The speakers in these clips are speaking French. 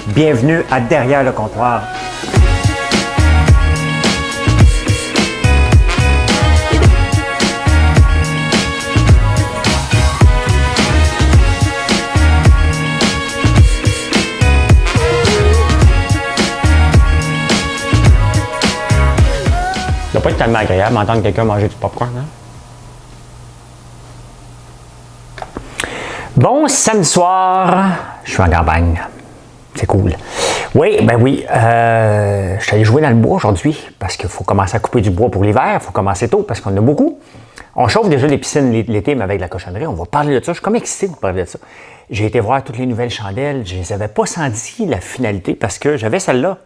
Bienvenue à Derrière le comptoir. Ça doit pas être tellement agréable d'entendre quelqu'un manger du popcorn, hein? Bon samedi soir, je suis en campagne. C'est cool. Oui, ben oui. Je suis allé jouer dans le bois aujourd'hui parce qu'il faut commencer à couper du bois pour l'hiver. Il faut commencer tôt parce qu'on en a beaucoup. On chauffe déjà les piscines l'été, mais avec la cochonnerie. On va parler de ça. Je suis comme excité de vous parler de ça. J'ai été voir toutes les nouvelles chandelles. Je ne les avais pas senti la finalité parce que j'avais celle-là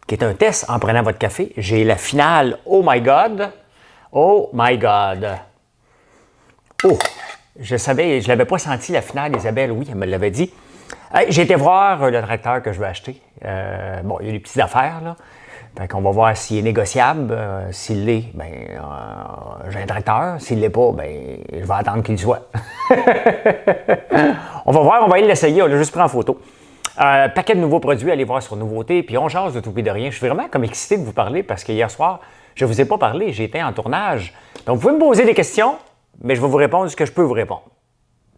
qui est un test en prenant votre café. J'ai la finale. Oh my God! Oh my God! Oh! Je savais, je ne l'avais pas senti la finale, Isabelle, oui, elle me l'avait dit. J'ai été voir le tracteur que je veux acheter. Bon, il y a des petites affaires, là. Fait qu'on va voir s'il est négociable. S'il l'est, bien, j'ai un tracteur. S'il ne l'est pas, bien, je vais attendre qu'il le soit. On va voir, on va aller l'essayer. On l'a juste pris en photo. Paquet de nouveaux produits, allez voir sur Nouveautés. Puis on jase de tout et de rien. Je suis vraiment comme excité de vous parler parce que hier soir, je ne vous ai pas parlé. J'étais en tournage. Donc, vous pouvez me poser des questions. Mais je vais vous répondre ce que je peux vous répondre.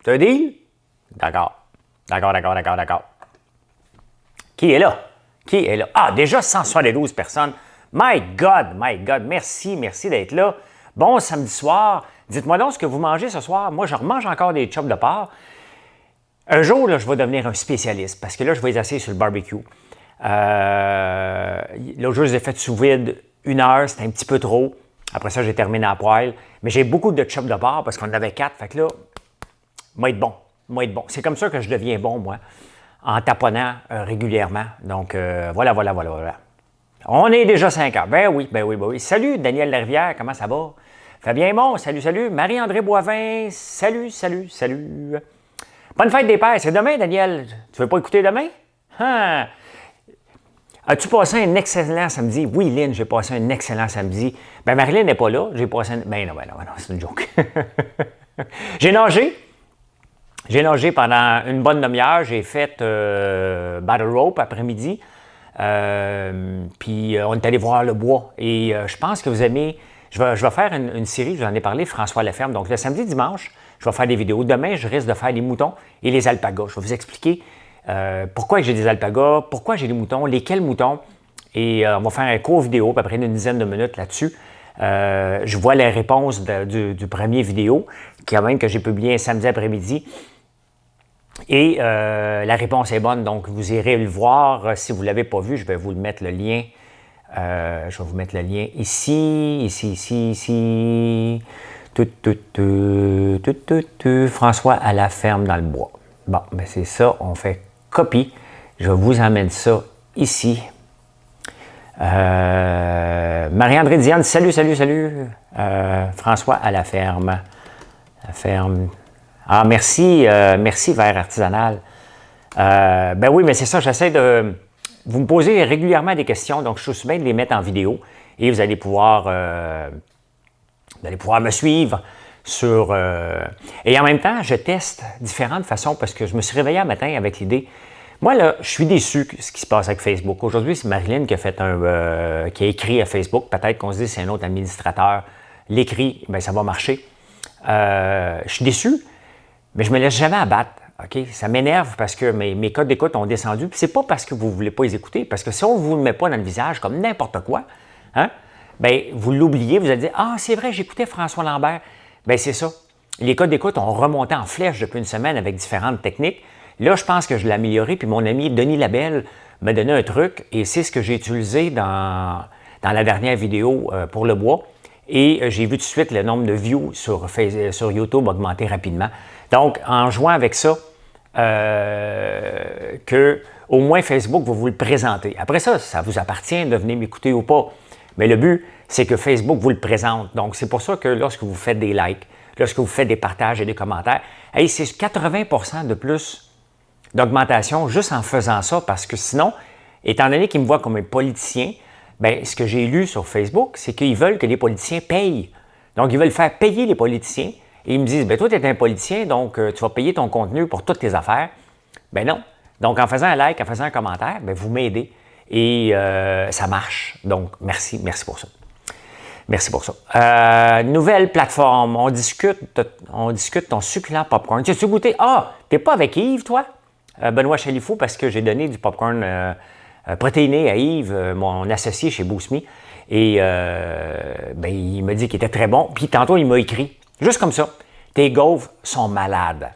C'est un deal? D'accord. D'accord. Qui est là? Qui est là? Ah, déjà 172 personnes. My God! Merci d'être là. Bon samedi soir. Dites-moi donc ce que vous mangez ce soir. Moi, je remange encore des chops de porc. Un jour, là, je vais devenir un spécialiste parce que là, je vais les asseoir sur le barbecue. L'autre jour, je les ai fait sous vide 1 heure. C'était un petit peu trop. Après ça, j'ai terminé à poêle. Mais j'ai beaucoup de chops de porc parce qu'on en avait 4. Fait que là, moi être bon. C'est comme ça que je deviens bon, moi, en taponnant régulièrement. Donc, voilà. On est déjà 5 heures. Ben oui. Salut, Daniel Larivière, comment ça va? Fabien Bon, salut. Marie-André Boivin, salut. Bonne fête des pères. C'est demain, Daniel. Tu veux pas écouter demain? Hein? As-tu passé un excellent samedi? Oui, Lynn, j'ai passé un excellent samedi. Ben, Marilyn n'est pas là. J'ai passé un... Ben non, c'est une joke. J'ai nagé pendant une bonne demi-heure. J'ai fait battle rope après-midi. Puis on est allé voir le bois. Et je pense que vous aimez... Je vais faire une série, je vous en ai parlé, François Laferme. Donc le samedi, dimanche, je vais faire des vidéos. Demain, je risque de faire des moutons et les alpagas. Je vais vous expliquer pourquoi j'ai des alpagas, pourquoi j'ai des moutons, lesquels moutons. Et on va faire un court vidéo, à peu près une dizaine de minutes là-dessus. Je vois les réponses du premier vidéo, quand même que j'ai publié un samedi après-midi. Et la réponse est bonne, donc vous irez le voir. Si vous ne l'avez pas vu, je vais vous mettre le lien. Je vais vous mettre le lien ici. François à la ferme dans le bois. Bon, ben c'est ça, on fait copie. Je vous emmène ça ici. Marie-André Diane, salut. François à la ferme. La ferme. Ah, merci Vert Artisanal. Ben oui, mais c'est ça, j'essaie de... Vous me posez régulièrement des questions, donc je suis bien de les mettre en vidéo et vous allez pouvoir me suivre sur... Et en même temps, je teste différentes façons parce que je me suis réveillé un matin avec l'idée... Moi, là, je suis déçu de ce qui se passe avec Facebook. Aujourd'hui, c'est Marilyn qui a fait qui a écrit à Facebook. Peut-être qu'on se dit que c'est un autre administrateur. L'écrit, bien, ça va marcher. Je suis déçu, mais je me laisse jamais abattre. OK? Ça m'énerve parce que mes codes d'écoute ont descendu. Puis c'est pas parce que vous ne voulez pas les écouter, parce que si on ne vous le met pas dans le visage comme n'importe quoi, hein, bien, vous l'oubliez, vous allez dire « Ah, c'est vrai, j'écoutais François Lambert. » Bien, c'est ça. Les codes d'écoute ont remonté en flèche depuis une semaine avec différentes techniques. Là, je pense que je l'ai amélioré, puis mon ami Denis Labelle m'a donné un truc, et c'est ce que j'ai utilisé dans la dernière vidéo pour le bois. Et j'ai vu tout de suite le nombre de views sur YouTube augmenter rapidement. Donc, en jouant avec ça, que au moins Facebook va vous le présenter. Après ça, ça vous appartient de venir m'écouter ou pas. Mais le but, c'est que Facebook vous le présente. Donc, c'est pour ça que lorsque vous faites des likes, lorsque vous faites des partages et des commentaires, hey, c'est 80% de plus d'augmentation juste en faisant ça, parce que sinon, étant donné qu'ils me voient comme un politicien, bien, ce que j'ai lu sur Facebook, c'est qu'ils veulent que les politiciens payent. Donc, ils veulent faire payer les politiciens. Et ils me disent, bien, toi, tu es un politicien, donc tu vas payer ton contenu pour toutes tes affaires. Bien non, Donc, en faisant un like, en faisant un commentaire, bien, vous m'aidez et ça marche. Donc, merci pour ça. Merci pour ça. Nouvelle plateforme, on discute ton succulent popcorn. Tu as-tu goûté? Ah, t'es pas avec Yves, toi? Benoît Chalifou, parce que j'ai donné du popcorn protéiné à Yves, mon associé chez Boost Me. Et ben, il m'a dit qu'il était très bon. Puis tantôt, il m'a écrit, juste comme ça, tes gaufres sont malades.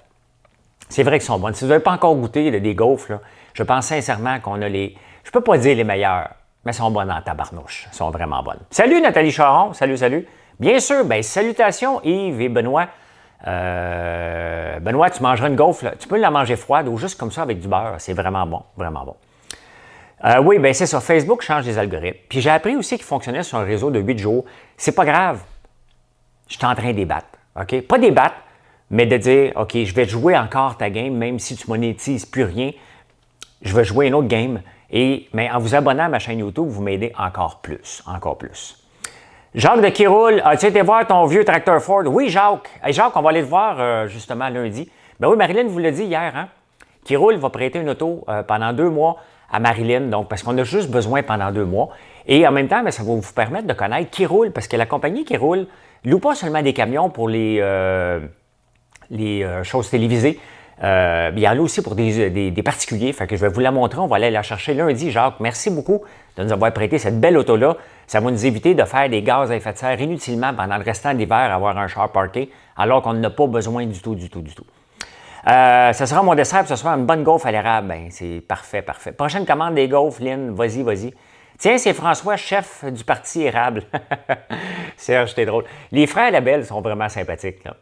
C'est vrai qu'ils sont bonnes. Si vous n'avez pas encore goûté des gaufres, là, je pense sincèrement qu'on a les... Je peux pas dire les meilleurs, mais elles sont bonnes en tabarnouche. Elles sont vraiment bonnes. Salut Nathalie Charon, salut. Bien sûr, ben, salutations Yves et Benoît. Benoît, tu mangeras une gaufre, là. Tu peux la manger froide ou juste comme ça avec du beurre. C'est vraiment bon, vraiment bon. Oui, bien c'est ça. Facebook change les algorithmes. Puis j'ai appris aussi qu'il fonctionnait sur un réseau de 8 jours. C'est pas grave. Je suis en train de débattre. OK? Pas débattre, mais de dire, OK, je vais jouer encore ta game, même si tu monétises plus rien. Je vais jouer une autre game. Mais en vous abonnant à ma chaîne YouTube, vous m'aidez encore plus. Jacques de Kiroul, as-tu été voir ton vieux tracteur Ford? Oui, Jacques. Hey, Jacques, on va aller te voir justement lundi. Ben oui, Marilyn vous l'a dit hier, hein? Kiroul va prêter une auto pendant 2 mois à Marilyn, donc parce qu'on a juste besoin pendant 2 mois. Et en même temps, bien, ça va vous permettre de connaître Kiroul, parce que la compagnie Kiroul loue pas seulement des camions pour les choses télévisées. Il y en a aussi pour des particuliers, fait que je vais vous la montrer, on va aller la chercher lundi. Jacques, merci beaucoup de nous avoir prêté cette belle auto-là. Ça va nous éviter de faire des gaz à effet de serre inutilement pendant le restant de l'hiver, avoir un char parké, alors qu'on n'a pas besoin du tout. Ce sera mon dessert, ce sera une bonne gaufre à l'érable. Ben, c'est parfait. Prochaine commande des gaufres, Lynn, vas-y. Tiens, c'est François, chef du parti érable. Serge, t'es drôle. Les frères Labelle sont vraiment sympathiques, là.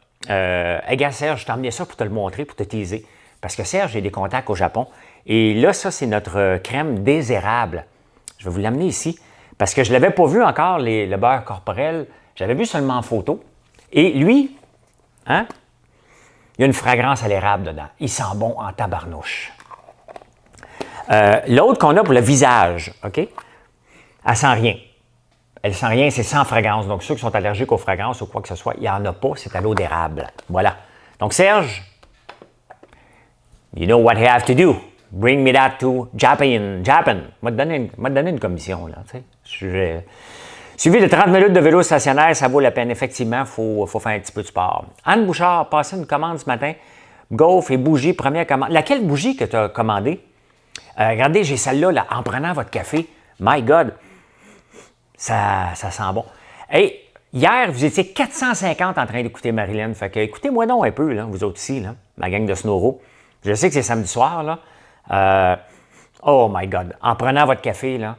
Gars, Serge, je t'ai emmené ça pour te le montrer, pour te teaser. Parce que Serge, j'ai des contacts au Japon. Et là, ça, c'est notre crème des érables. Je vais vous l'amener ici. Parce que je ne l'avais pas vu encore, le beurre corporel. J'avais vu seulement en photo. Et lui, hein, il y a une fragrance à l'érable dedans. Il sent bon en tabarnouche. L'autre qu'on a pour le visage, OK? Elle sent rien. Elle sent rien, c'est sans fragrance. Donc, ceux qui sont allergiques aux fragrances ou quoi que ce soit, il n'y en a pas, c'est à l'eau d'érable. Voilà. Donc, Serge, you know what I have to do. Bring me that to Japan. M'a donné une commission, là, tu sais. Suivi de 30 minutes de vélo stationnaire, ça vaut la peine. Effectivement, il faut faire un petit peu de sport. Anne Bouchard, passé une commande ce matin. Gaufre et bougie, première commande. Laquelle bougie que tu as commandée? Regardez, j'ai celle-là, là, en prenant votre café. My God! Ça sent bon. Hey, hier, vous étiez 450 en train d'écouter Marilyn. Fait que écoutez-moi donc un peu, là, vous autres aussi, là, ma gang de Snoro. Je sais que c'est samedi soir, là. Oh my God! En prenant votre café, là,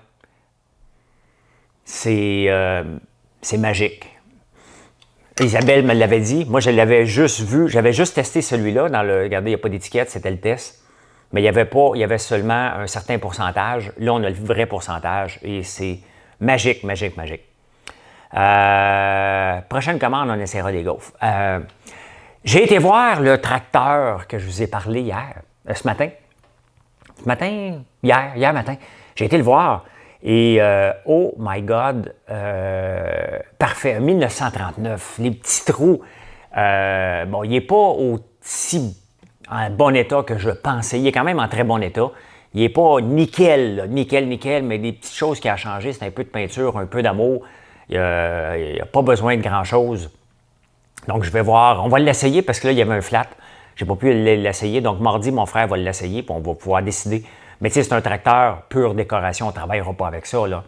c'est magique. Isabelle me l'avait dit. Moi, je l'avais juste vu. J'avais juste testé celui-là. Regardez, il n'y a pas d'étiquette, c'était le test. Mais il y avait seulement un certain pourcentage. Là, on a le vrai pourcentage et c'est magique. Prochaine commande, on essaiera des gaufres. J'ai été voir le tracteur que je vous ai parlé hier, ce matin. Hier matin. J'ai été le voir. Et, oh my God, parfait, 1939, les petits trous. Bon, il n'est pas aussi en bon état que je pensais. Il est quand même en très bon état. Il n'est pas nickel, mais des petites choses qui ont changé. C'est un peu de peinture, un peu d'amour. Il n'y a pas besoin de grand-chose. Donc, je vais voir. On va l'essayer parce que là, il y avait un flat. Je n'ai pas pu l'essayer. Donc, mardi, mon frère va l'essayer puis on va pouvoir décider. Mais tu sais, c'est un tracteur pure décoration. On ne travaillera pas avec ça, là.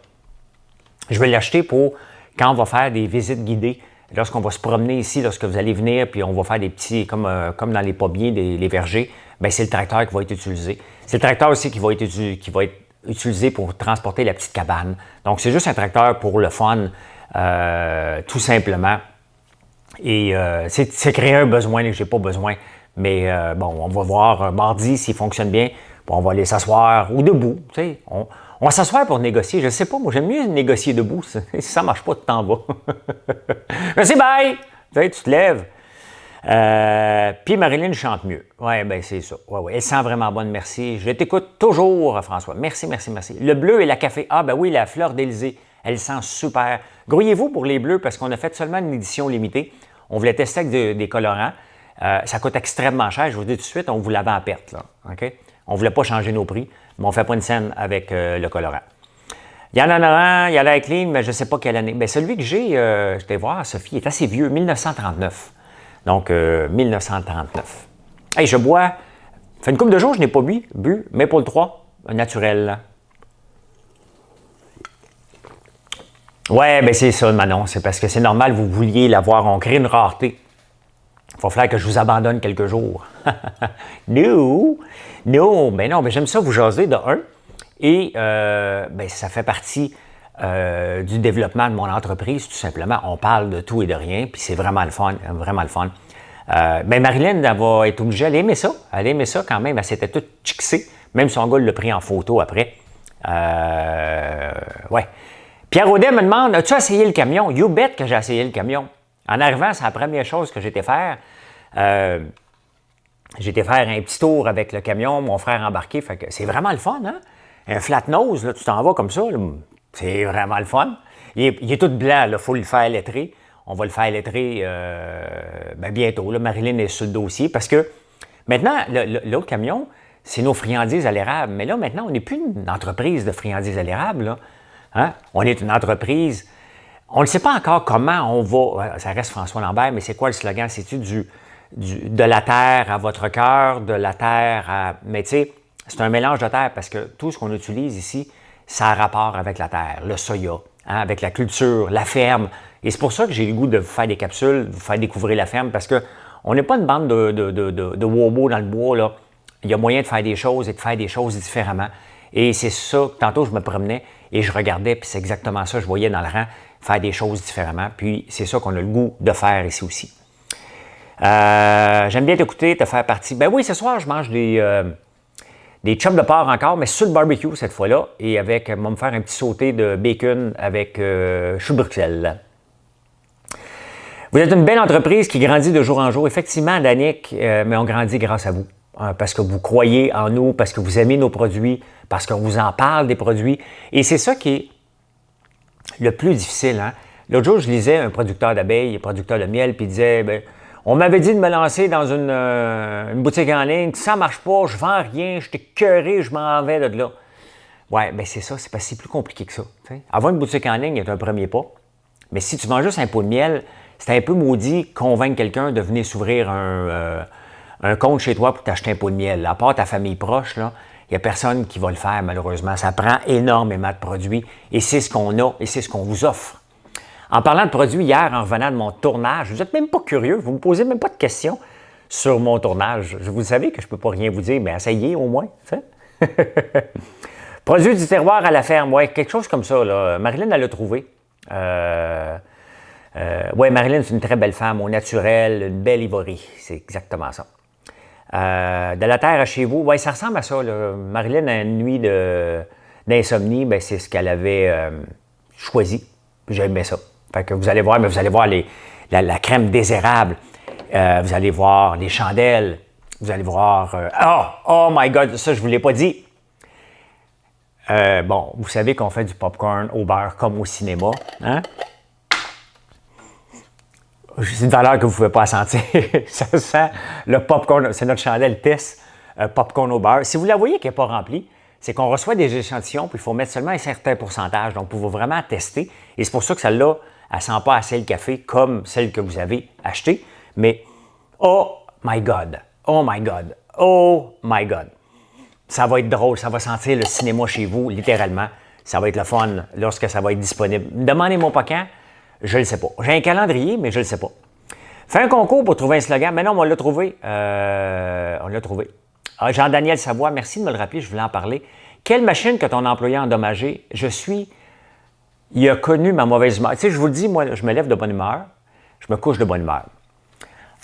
Je vais l'acheter pour quand on va faire des visites guidées. Lorsqu'on va se promener ici, lorsque vous allez venir, puis on va faire des petits, comme dans les pommiers, les vergers, bien, c'est le tracteur qui va être utilisé. C'est le tracteur aussi qui va être utilisé pour transporter la petite cabane. Donc, c'est juste un tracteur pour le fun, tout simplement. Et c'est créer un besoin que je n'ai pas besoin. Mais bon, on va voir mardi s'il fonctionne bien. Puis on va aller s'asseoir ou debout. Tu sais, on va s'asseoir pour négocier. Je ne sais pas, moi, j'aime mieux négocier debout. Si ça ne marche pas, tu t'en vas. Merci, bye! Tu sais, tu te lèves. Puis Marilyn chante mieux. Oui, bien, c'est ça. Ouais. Elle sent vraiment bonne, merci. Je t'écoute toujours, François. Merci. Le bleu et la café. Ah, ben oui, la fleur d'Élysée. Elle sent super. Grouillez-vous pour les bleus parce qu'on a fait seulement une édition limitée. On voulait tester avec des colorants. Ça coûte extrêmement cher. Je vous dis tout de suite, on vous la vend à perte, là. OK? On ne voulait pas changer nos prix, mais on ne fait pas une scène avec le colorant. Il y en a un, il y a l'air clean, mais je ne sais pas quelle année. Bien, celui que j'ai, je vais voir, Sophie, est assez vieux, 1939. Donc, 1939. Hey, je bois, ça fait une couple de jours, je n'ai pas bu, mais pour le 3, naturel. Ouais, ben c'est ça, Manon, c'est parce que c'est normal, vous vouliez l'avoir, on crée une rareté. Il va falloir que je vous abandonne quelques jours. Non, ben non, ben j'aime ça vous jaser de un. Et ben ça fait partie du développement de mon entreprise, tout simplement. On parle de tout et de rien, puis c'est vraiment le fun, vraiment le fun. Ben Marilyn, elle va être obligée, elle aimait ça quand même, elle s'était toute chixée, même son gars l'a pris en photo après. Ouais. Pierre Audet me demande, as-tu essayé le camion? You bet que j'ai essayé le camion. En arrivant, c'est la première chose que j'étais faire. J'étais faire un petit tour avec le camion, mon frère embarqué, fait que c'est vraiment le fun, hein? Un flat nose, là, tu t'en vas comme ça, c'est vraiment le fun. Il est tout blanc, il faut le faire lettrer. On va le faire lettrer ben bientôt. Là, Marilyn est sur le dossier parce que maintenant, l'autre camion, c'est nos friandises à l'érable. Mais là, maintenant, on n'est plus une entreprise de friandises à l'érable. Là. Hein? On est une entreprise. On ne sait pas encore comment on va. Ça reste François Lambert, mais c'est quoi le slogan? C'est-tu de la terre à votre cœur, de la terre à. Mais tu sais, c'est un mélange de terre parce que tout ce qu'on utilise ici, ça a rapport avec la terre, le soya, hein, avec la culture, la ferme. Et c'est pour ça que j'ai le goût de vous faire des capsules, vous faire découvrir la ferme, parce qu'on n'est pas une bande de wobos dans le bois. Là. Il y a moyen de faire des choses et de faire des choses différemment. Et c'est ça, tantôt je me promenais et je regardais, puis c'est exactement ça, je voyais dans le rang, faire des choses différemment. Puis c'est ça qu'on a le goût de faire ici aussi. J'aime bien t'écouter, te faire partie. Ben oui, ce soir, je mange des chops de porc encore, mais sur le barbecue cette fois-là. Et avec, on va me faire un petit sauté de bacon avec chou de Bruxelles. Vous êtes une belle entreprise qui grandit de jour en jour. Effectivement, Danick, mais on grandit grâce à vous. Parce que vous croyez en nous, parce que vous aimez nos produits, parce qu'on vous en parle des produits. Et c'est ça qui est le plus difficile. Hein? L'autre jour, je lisais un producteur d'abeilles, un producteur de miel, puis il disait, ben, on m'avait dit de me lancer dans une boutique en ligne, ça ne marche pas, je vends rien, je t'ai écœuré, je m'en vais de là. Ouais, bien c'est ça, c'est parce que c'est plus compliqué que ça. T'sais. Avoir une boutique en ligne est un premier pas. Mais si tu vends juste un pot de miel, c'est un peu maudit convaincre quelqu'un de venir s'ouvrir un compte chez toi pour t'acheter un pot de miel. À part ta famille proche, il n'y a personne qui va le faire, malheureusement. Ça prend énormément de produits et c'est ce qu'on a et c'est ce qu'on vous offre. En parlant de produits, hier, en revenant de mon tournage, vous n'êtes même pas curieux, vous ne me posez même pas de questions sur mon tournage. Vous savez que je ne peux pas rien vous dire, mais essayez au moins. Produits du terroir à la ferme, ouais, quelque chose comme ça. Là. Marilyn, elle l'a trouvé. Oui, Marilyn, c'est une très belle femme, au naturel, une belle ivorie. C'est exactement ça. De la terre à chez vous, oui, ça ressemble à ça. Là. Marilyn a une nuit d'insomnie, ben, c'est ce qu'elle avait choisi. J'aimais ça. Fait que vous allez voir, mais vous allez voir la crème désérable. Vous allez voir les chandelles. Vous allez voir... oh my God, ça, je ne vous l'ai pas dit. Bon, vous savez qu'on fait du popcorn au beurre comme au cinéma. Hein? C'est une valeur que vous ne pouvez pas sentir. Ça sent le popcorn. C'est notre chandelle test popcorn au beurre. Si vous la voyez qui n'est pas remplie, c'est qu'on reçoit des échantillons, puis il faut mettre seulement un certain pourcentage. Donc, vous pouvez vraiment tester. Et c'est pour ça que celle-là, elle ne sent pas assez le café comme celle que vous avez achetée. Mais, oh my God, oh my God, oh my God. Ça va être drôle, ça va sentir le cinéma chez vous, littéralement. Ça va être le fun lorsque ça va être disponible. Demandez-moi pas quand, je ne le sais pas. J'ai un calendrier, mais je ne le sais pas. Fais un concours pour trouver un slogan. Mais non, on l'a trouvé. On l'a trouvé. Ah, Jean-Daniel Savoie, merci de me le rappeler, je voulais en parler. Quelle machine que ton employé a endommagée? Il a connu ma mauvaise humeur. Tu sais, je vous le dis, moi, je me lève de bonne humeur, je me couche de bonne humeur.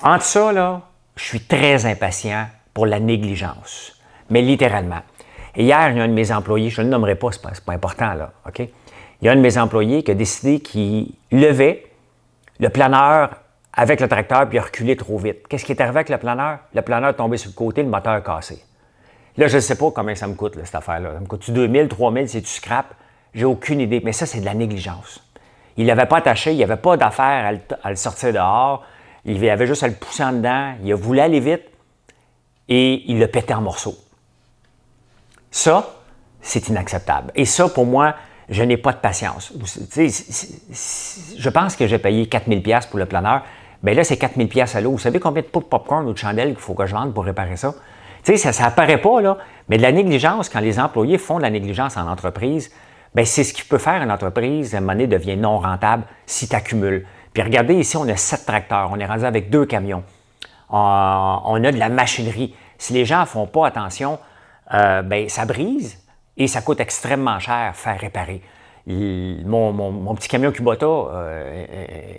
Entre ça, là, je suis très impatient pour la négligence. Mais littéralement. Et hier, il y a un de mes employés, je ne le nommerai pas, c'est pas important, là, OK? Il y a un de mes employés qui a décidé qu'il levait le planeur avec le tracteur puis il a reculé trop vite. Qu'est-ce qui est arrivé avec le planeur? Le planeur est tombé sur le côté, le moteur est cassé. Là, je ne sais pas combien ça me coûte, là, cette affaire-là. Ça me coûte-tu 2000, 3000, c'est du scrap? J'ai aucune idée. Mais ça, c'est de la négligence. Il ne l'avait pas attaché, il n'y avait pas d'affaire à le sortir dehors. Il avait juste à le pousser en dedans. Il a voulu aller vite et il l'a pété en morceaux. Ça, c'est inacceptable. Et ça, pour moi, je n'ai pas de patience. Je pense que j'ai payé 4 000 $ pour le planeur. Bien là, c'est 4 000 $ à l'eau. Vous savez combien de pots de popcorn ou de chandelles qu'il faut que je vende pour réparer ça? Tu sais, ça apparaît pas, là. Mais de la négligence, quand les employés font de la négligence en entreprise, bien, c'est ce qui peut faire une entreprise. À un moment donné, devient non rentable si tu accumules. Puis regardez, ici, on a 7 tracteurs. On est rendu avec 2 camions. On a de la machinerie. Si les gens ne font pas attention, bien, ça brise et ça coûte extrêmement cher faire réparer. Mon petit camion Kubota,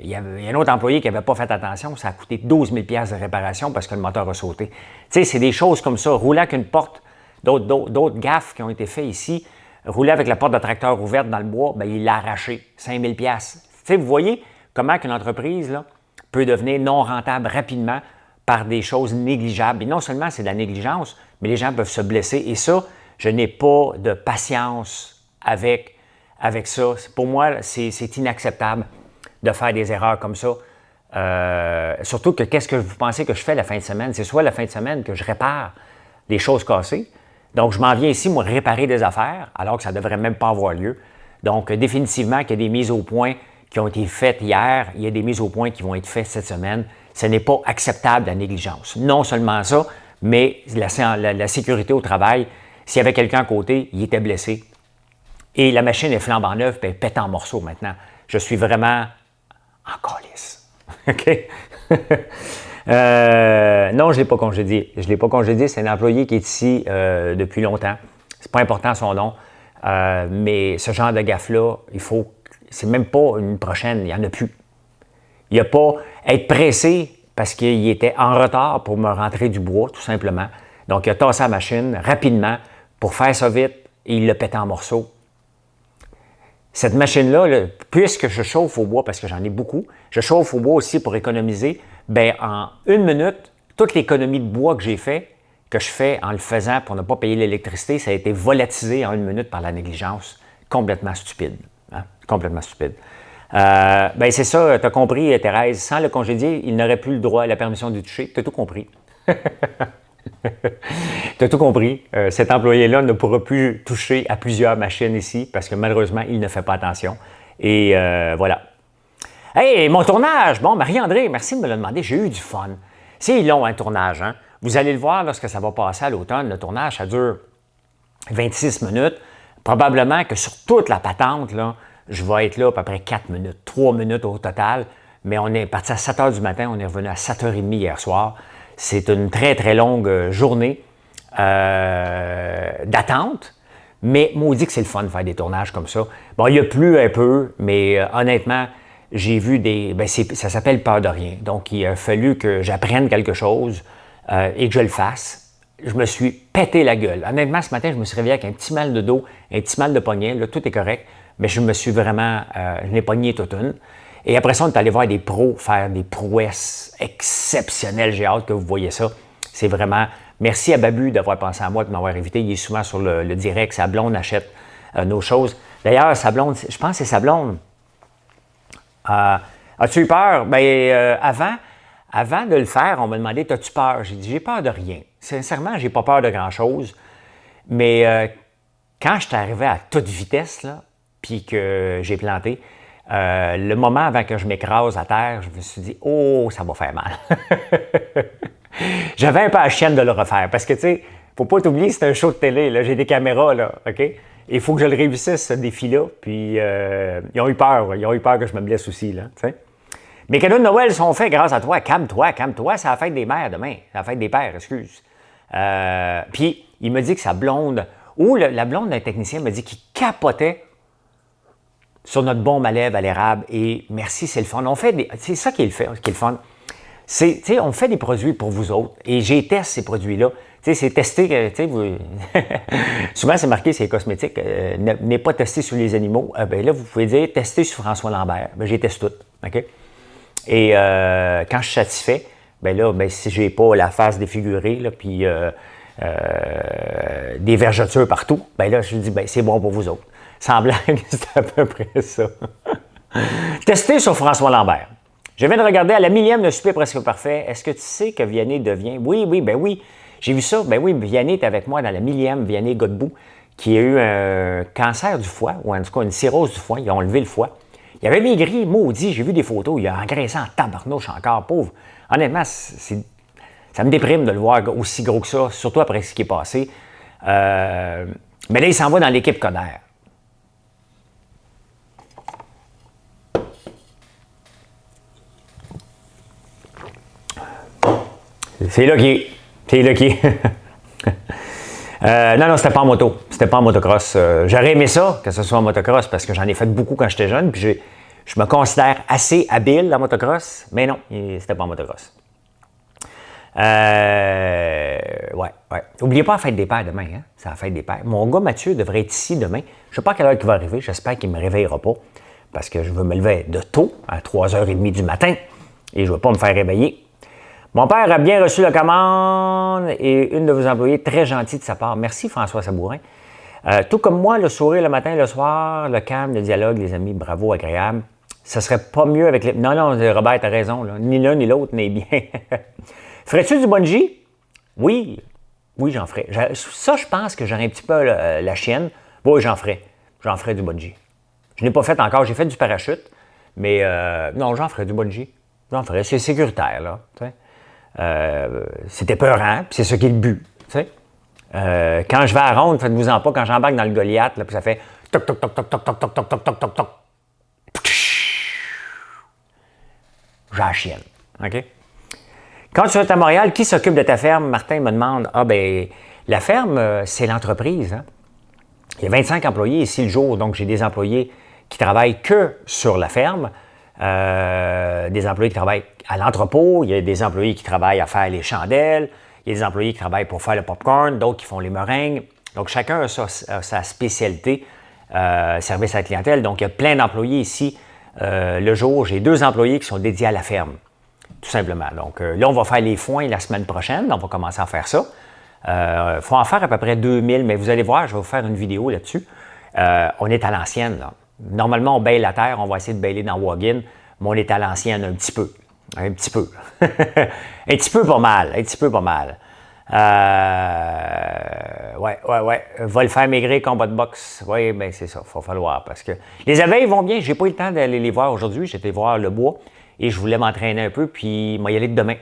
il y a un autre employé qui n'avait pas fait attention, ça a coûté 12 000 $ de réparation parce que le moteur a sauté. Tu sais, c'est des choses comme ça. Rouler avec une porte, d'autres gaffes qui ont été faites ici, rouler avec la porte de tracteur ouverte dans le bois, bien, il l'a arraché, 5 000 $. Tu sais, vous voyez comment une entreprise là, peut devenir non rentable rapidement par des choses négligeables. Et non seulement c'est de la négligence, mais les gens peuvent se blesser. Et ça, je n'ai pas de patience avec ça. Pour moi, c'est inacceptable de faire des erreurs comme ça. Surtout que qu'est-ce que vous pensez que je fais la fin de semaine? C'est soit la fin de semaine que je répare des choses cassées. Donc, je m'en viens ici, moi, réparer des affaires, alors que ça ne devrait même pas avoir lieu. Donc, définitivement qu'il y a des mises au point qui ont été faites hier, il y a des mises au point qui vont être faites cette semaine. Ce n'est pas acceptable, la négligence. Non seulement ça, mais la sécurité au travail, s'il y avait quelqu'un à côté, il était blessé. Et la machine est flambant neuve, puis elle pète en morceaux maintenant. Je suis vraiment en calice. OK? Non, je ne l'ai pas congédié. Je ne l'ai pas congédié. C'est un employé qui est ici depuis longtemps. C'est pas important son nom. Mais ce genre de gaffe-là, c'est même pas une prochaine. Il n'y en a plus. Il n'y a pas être pressé parce qu'il était en retard pour me rentrer du bois, tout simplement. Donc, il a tassé la machine rapidement pour faire ça vite et il l'a pété en morceaux. Cette machine-là, puisque je chauffe au bois, parce que j'en ai beaucoup, je chauffe au bois aussi pour économiser, bien, en 1 minute, toute l'économie de bois que je fais en le faisant pour ne pas payer l'électricité, ça a été volatisé en 1 minute par la négligence. Complètement stupide. Hein? Complètement stupide. Bien, c'est ça, tu as compris, Thérèse. Sans le congédier, il n'aurait plus le droit à la permission de toucher. Tu as tout compris. Tu as tout compris. Cet employé-là ne pourra plus toucher à plusieurs machines ici parce que malheureusement, il ne fait pas attention. Et voilà. Hey, mon tournage! Bon, Marie-André, merci de me le demander. J'ai eu du fun. C'est long, un tournage. Hein? Vous allez le voir lorsque ça va passer à l'automne. Le tournage, ça dure 26 minutes. Probablement que sur toute la patente, là, je vais être là à peu près 4 minutes, 3 minutes au total. Mais on est parti à 7 h du matin, on est revenu à 7 h 30 hier soir. C'est une très, très longue journée d'attente, mais maudit que c'est le fun de faire des tournages comme ça. Bon, il y a plu un peu, mais honnêtement, j'ai vu ça s'appelle peur de rien. Donc, il a fallu que j'apprenne quelque chose et que je le fasse. Je me suis pété la gueule. Honnêtement, ce matin, je me suis réveillé avec un petit mal de dos, un petit mal de poignet. Là, tout est correct, mais je me suis vraiment... je n'ai pogné toute une. Et après ça, on est allé voir des pros faire des prouesses exceptionnelles. J'ai hâte que vous voyez ça. C'est vraiment... Merci à Babu d'avoir pensé à moi et de m'avoir invité. Il est souvent sur le direct. Sa blonde achète nos choses. D'ailleurs, sa blonde, je pense que c'est sa blonde. As-tu eu peur? Bien, avant de le faire, on m'a demandé, as-tu peur? J'ai dit, j'ai peur de rien. Sincèrement, j'ai pas peur de grand-chose. Mais quand je suis arrivé à toute vitesse, là, puis que j'ai planté, le moment avant que je m'écrase à terre, je me suis dit, oh, ça va faire mal. J'avais un peu la chienne de le refaire parce que, tu sais, faut pas t'oublier, c'est un show de télé, là, j'ai des caméras, là, OK? Il faut que je le réussisse, ce défi-là, puis ils ont eu peur que je me blesse aussi, là, tu sais. Mes cadeaux de Noël sont faits grâce à toi. Calme-toi, c'est la fête des mères demain, c'est la fête des pères, excuse. Puis, il me dit que sa blonde, la blonde d'un technicien me dit qu'il capotait sur notre bombe à lèvres à l'érable. Et merci, c'est le fun. C'est ça qui est le fun. On fait des produits pour vous autres. Et j'ai testé ces produits-là. C'est testé, souvent c'est marqué, c'est cosmétique, n'est pas testé sur les animaux. Ben là, vous pouvez dire testé sur François Lambert. Ben, j'ai testé tout. OK? Et quand je suis satisfait, ben là, si j'ai pas la face défigurée, là, puis des vergetures partout, ben là, je dis, c'est bon pour vous autres. Sans blague, c'est à peu près ça. Testé sur François Lambert. Je viens de regarder à la millième de Souper presque parfait. Est-ce que tu sais que Vianney devient... Oui. J'ai vu ça, ben oui, Vianney est avec moi dans la 1000e, Vianney Godbout, qui a eu un cancer du foie, ou en tout cas une cirrhose du foie, ils ont enlevé le foie. Il avait maigri, maudit, j'ai vu des photos, il a engraissé en tabarnouche encore, pauvre. Honnêtement, ça me déprime de le voir aussi gros que ça, surtout après ce qui est passé. Mais là, il s'en va dans l'équipe Coder. C'est là qui est. C'est là qui est. Non, c'était pas en moto. C'était pas en motocross. J'aurais aimé ça, que ce soit en motocross, parce que j'en ai fait beaucoup quand j'étais jeune, puis je me considère assez habile en motocross, mais non, c'était pas en motocross. Ouais. N'oubliez pas la fête des pères demain, hein? C'est la fête des pères. Mon gars Mathieu devrait être ici demain. Je ne sais pas à quelle heure il va arriver. J'espère qu'il ne me réveillera pas, parce que je veux me lever de tôt, à 3h30 du matin, et je ne veux pas me faire réveiller. Mon père a bien reçu la commande et une de vos employés très gentille de sa part. Merci François Sabourin. Tout comme moi, le sourire le matin et le soir, le calme, le dialogue, les amis, bravo, agréable. Ça serait pas mieux avec les... Non, Robert, t'as raison. Là. Ni l'un ni l'autre n'est bien. Ferais-tu du bungee? Oui, j'en ferais. Ça, je pense que j'aurais un petit peu la chienne. Oui, j'en ferais. J'en ferais du bungee. Je n'ai pas fait encore. J'ai fait du parachute. Mais non, j'en ferais du bungee. J'en ferais. C'est sécuritaire, là. C'est épeurant, puis c'est ça qui est le but. Quand je vais à ronde, faites-vous-en pas, quand j'embarque dans le Goliath, là, puis ça fait toc, toc, toc, toc, toc, toc, toc, toc, toc, toc, toc, toc. J'ai la chienne. OK? Quand tu es à Montréal, qui s'occupe de ta ferme? Martin me demande. Ah, ben, la ferme, c'est l'entreprise. Hein? Il y a 25 employés ici le jour, donc j'ai des employés qui travaillent que sur la ferme. Des employés qui travaillent à l'entrepôt, il y a des employés qui travaillent à faire les chandelles, il y a des employés qui travaillent pour faire le popcorn, d'autres qui font les meringues. Donc, chacun a sa spécialité, service à la clientèle. Donc, il y a plein d'employés ici. Le jour, j'ai 2 employés qui sont dédiés à la ferme, tout simplement. Donc, là, on va faire les foins la semaine prochaine. On va commencer à faire ça. Il faut en faire à peu près 2000, mais vous allez voir, je vais vous faire une vidéo là-dessus. On est à l'ancienne, là. Normalement, on baille la terre, on va essayer de bailler dans Wagon, mais on est à l'ancienne un petit peu. Un petit peu. Un petit peu pas mal. Un petit peu pas mal. Ouais. Va le faire maigrir, combat de boxe. Oui, bien c'est ça, il va falloir. Parce que les abeilles vont bien. J'ai pas eu le temps d'aller les voir aujourd'hui. J'étais voir le bois et je voulais m'entraîner un peu, puis il m'a y aller demain.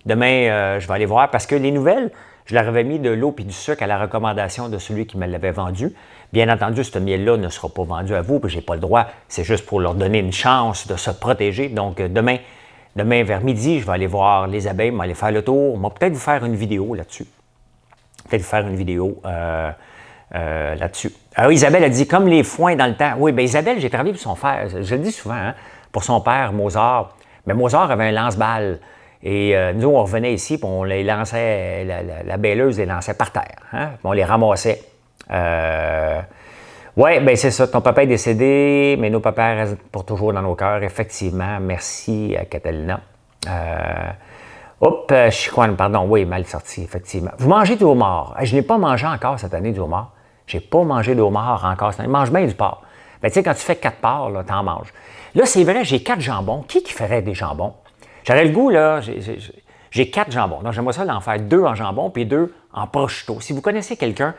Demain, je vais aller voir parce que les nouvelles, je leur avais mis de l'eau et du sucre à la recommandation de celui qui me l'avait vendu. Bien entendu, ce miel-là ne sera pas vendu à vous, puis je n'ai pas le droit. C'est juste pour leur donner une chance de se protéger. Donc, demain vers midi, je vais aller voir les abeilles, je vais aller faire le tour. Je vais peut-être vous faire une vidéo là-dessus. Là-dessus. Alors, Isabelle a dit, comme les foins dans le temps. Oui, bien Isabelle, j'ai travaillé pour son père. Je le dis souvent, hein, pour son père, Mozart. Mais Mozart avait un lance-balles. Et nous, on revenait ici, puis on les lançait, la belleuse les lançait par terre. Hein, puis on les ramassait. Oui, bien c'est ça. Ton papa est décédé, mais nos papas restent pour toujours dans nos cœurs. Effectivement, merci à Catalina. Pardon, oui, mal sorti, effectivement. Vous mangez du homard. Je n'ai pas mangé encore cette année du homard. Je n'ai pas mangé de homard encore cette année. Je mange bien du porc. Ben, tu sais, quand tu fais 4 porcs, tu en manges. Là, c'est vrai, j'ai 4 jambons. Qui ferait des jambons? J'aurais le goût, là, j'ai 4 jambons. Donc, j'aimerais ça en faire 2 en jambon puis 2 en prosciutto. Si vous connaissez quelqu'un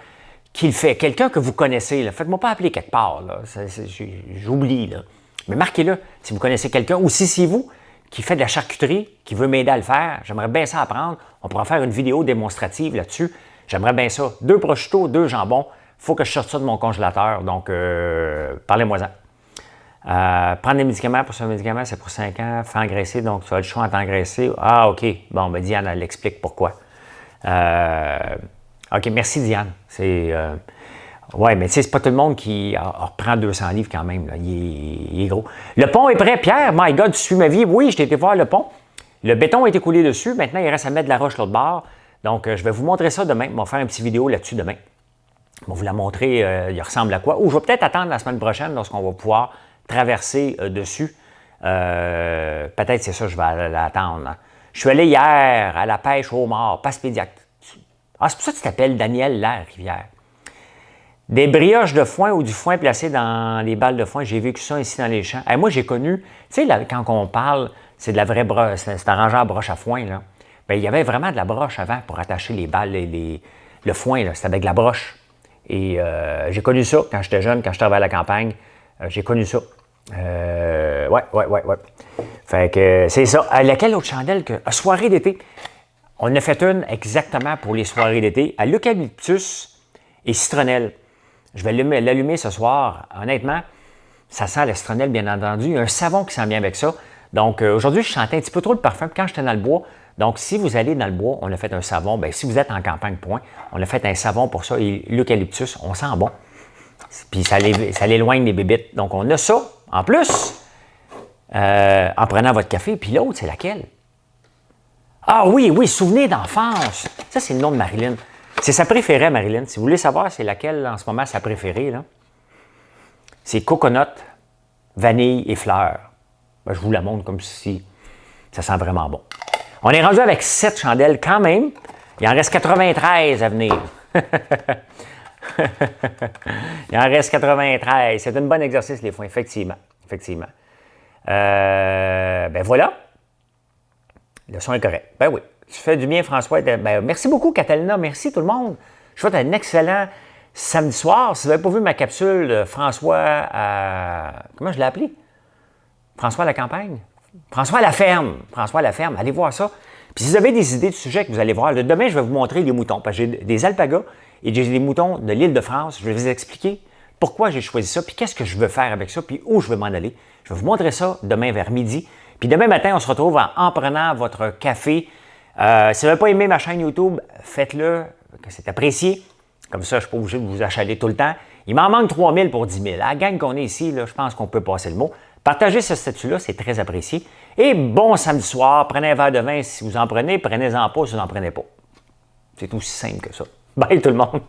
qui le fait, quelqu'un que vous connaissez, faites-moi pas appeler quelque part, là. J'oublie, là. Mais marquez-le, si vous connaissez quelqu'un, ou si c'est vous qui fait de la charcuterie, qui veut m'aider à le faire, j'aimerais bien ça apprendre. On pourra faire une vidéo démonstrative là-dessus. J'aimerais bien ça. 2 prosciutto, 2 jambons. Il faut que je sorte ça de mon congélateur. Donc, parlez-moi-en. Prendre des médicaments pour ce médicament, c'est pour 5 ans. Faire engraisser, donc tu as le choix en t'engraisser. Ah, OK. Bon, ben Diane, elle explique pourquoi. OK, merci Diane. Oui, mais tu sais, c'est pas tout le monde qui reprend 200 livres quand même. Là. Il est gros. Le pont est prêt, Pierre. My God, tu suis ma vie. Oui, je t'ai été voir le pont. Le béton a été coulé dessus. Maintenant, il reste à mettre de la roche l'autre bord. Donc, je vais vous montrer ça demain. On va faire une petite vidéo là-dessus demain. On va vous la montrer, il ressemble à quoi. Ou je vais peut-être attendre la semaine prochaine lorsqu'on va pouvoir traverser dessus. Peut-être c'est ça, je vais l'attendre. Je suis allé hier à la pêche au homard, Passepédiac. Ah, c'est pour ça que tu t'appelles Daniel Lair Rivière. Des brioches de foin ou du foin placé dans les balles de foin, j'ai vécu ça ici dans les champs. Moi, j'ai connu, tu sais, quand on parle, c'est de la vraie broche, c'est arrangé à broche à foin, là. bien, il y avait vraiment de la broche avant pour attacher les balles, le foin, c'était avec de la broche. Et j'ai connu ça quand j'étais jeune, quand je travaillais à la campagne. J'ai connu ça. Ouais. Fait que c'est ça. Laquelle autre chandelle que. Soirée d'été. On en a fait une exactement pour les soirées d'été à l'eucalyptus et citronnelle. Je vais l'allumer ce soir. Honnêtement, ça sent la citronnelle, bien entendu. Il y a un savon qui sent bien avec ça. Donc, aujourd'hui, je sentais un petit peu trop de parfum quand j'étais dans le bois. Donc, si vous allez dans le bois, on a fait un savon. Bien, si vous êtes en campagne, point, on a fait un savon pour ça. Et l'eucalyptus, on sent bon. Puis, ça l'éloigne des bébites. Donc, on a ça. En plus, en prenant votre café. Puis l'autre, c'est laquelle? Ah oui, souvenir d'enfance. Ça, c'est le nom de Marilyn. C'est sa préférée, Marilyn. Si vous voulez savoir c'est laquelle en ce moment sa préférée, là, c'est coconut, vanille et fleurs. Ben, je vous la montre comme si ça sent vraiment bon. On est rendu avec 7 chandelles quand même. Il en reste 93 à venir. Il en reste 93. C'est un bon exercice, les foins, effectivement. Ben voilà. Le son est correct. Ben oui. Tu fais du bien, François. Ben, merci beaucoup, Catalina. Merci tout le monde. Je vous souhaite un excellent samedi soir. Si vous n'avez pas vu ma capsule de François à... Comment je l'ai appelé? François à la campagne? François à la ferme. François à la ferme. Allez voir ça. Puis si vous avez des idées de sujets que vous allez voir, demain, je vais vous montrer les moutons. Parce que j'ai des alpagas et j'ai des moutons de l'île de France. Je vais vous expliquer pourquoi j'ai choisi ça, puis qu'est-ce que je veux faire avec ça, puis où je veux m'en aller. Je vais vous montrer ça demain vers midi. Puis demain matin, on se retrouve en prenant votre café. Si vous n'avez pas aimé ma chaîne YouTube, faites-le, que c'est apprécié. Comme ça, je ne suis pas obligé de vous achaler tout le temps. Il m'en manque 3000 pour 10 000. À la gang qu'on est ici, là, je pense qu'on peut passer le mot. Partagez ce statut-là, c'est très apprécié. Et bon samedi soir, prenez un verre de vin si vous en prenez, prenez-en pas si vous n'en prenez pas. C'est aussi simple que ça. Bye tout le monde!